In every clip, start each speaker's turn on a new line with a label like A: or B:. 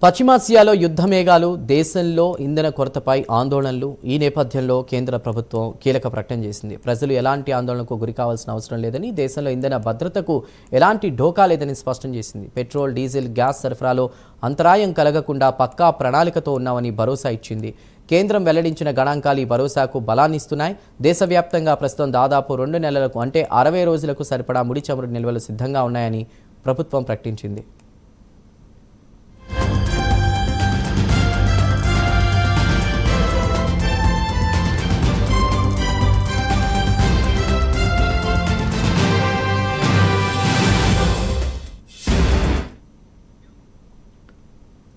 A: పశ్చిమాసియాలో యుద్ధ మేఘాలు, దేశంలో ఇంధన కొరతపై ఆందోళనలు. ఈ నేపథ్యంలో కేంద్ర ప్రభుత్వం కీలక ప్రకటన చేసింది. ప్రజలు ఎలాంటి ఆందోళనకు గురి కావాల్సిన అవసరం లేదని, దేశంలో ఇంధన భద్రతకు ఎలాంటి ఢోకా లేదని స్పష్టం చేసింది. పెట్రోల్, డీజిల్, గ్యాస్ సరఫరాలో అంతరాయం కలగకుండా పక్కా ప్రణాళికతో ఉన్నామని భరోసా ఇచ్చింది. కేంద్రం వెల్లడించిన గణాంకాలు ఈ భరోసాకు బలాన్నిస్తున్నాయి. దేశవ్యాప్తంగా ప్రస్తుతం దాదాపు 2 నెలలకు అంటే 60 రోజులకు సరిపడా ముడి చమురు నిల్వలు సిద్ధంగా ఉన్నాయని ప్రభుత్వం ప్రకటించింది.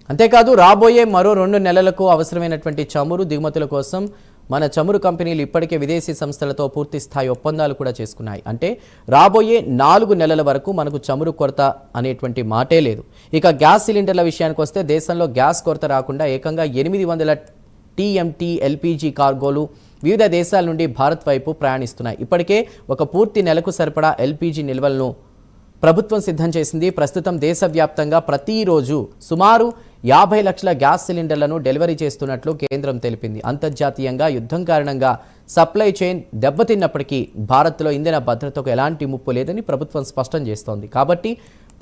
A: అంతేకాదు రాబోయే మరో 2 నెలలకు అవసరమైనటువంటి చమురు దిగుమతుల కోసం మన చమురు కంపెనీలు ఇప్పటికే విదేశీ సంస్థలతో పూర్తి స్థాయి ఒప్పందాలు కూడా చేసుకున్నాయి. అంటే రాబోయే 4 నెలల వరకు మనకు చమురు కొరత అనేటువంటి మాటే లేదు. ఇక గ్యాస్ సిలిండర్ల విషయానికి వస్తే దేశంలో గ్యాస్ కొరత రాకుండా ఏకంగా 800 TMT ఎల్పీజీ కార్గోలు వివిధ దేశాల నుండి భారత్ వైపు ప్రయాణిస్తున్నాయి. ఇప్పటికే ఒక పూర్తి నెలకు సరిపడా ఎల్పీజీ నిల్వలను ప్రభుత్వం సిద్ధం చేసింది. ప్రస్తుతం దేశవ్యాప్తంగా ప్రతిరోజు సుమారు 50 లక్షల గ్యాస్ సిలిండర్లను డెలివరీ చేస్తున్నట్లు కేంద్రం తెలిపింది. అంతర్జాతీయంగా యుద్ధం కారణంగా సప్లై చైన్ దెబ్బతిన్నప్పటికీ భారత్లో ఇంధన భద్రతకు ఎలాంటి ముప్పు లేదని ప్రభుత్వం స్పష్టం చేస్తోంది. కాబట్టి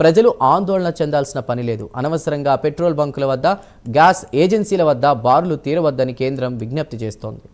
A: ప్రజలు ఆందోళన చెందాల్సిన పని లేదు. అనవసరంగా పెట్రోల్ బంకుల వద్ద, గ్యాస్ ఏజెన్సీల వద్ద బారులు తీరవద్దని కేంద్రం విజ్ఞప్తి చేస్తోంది.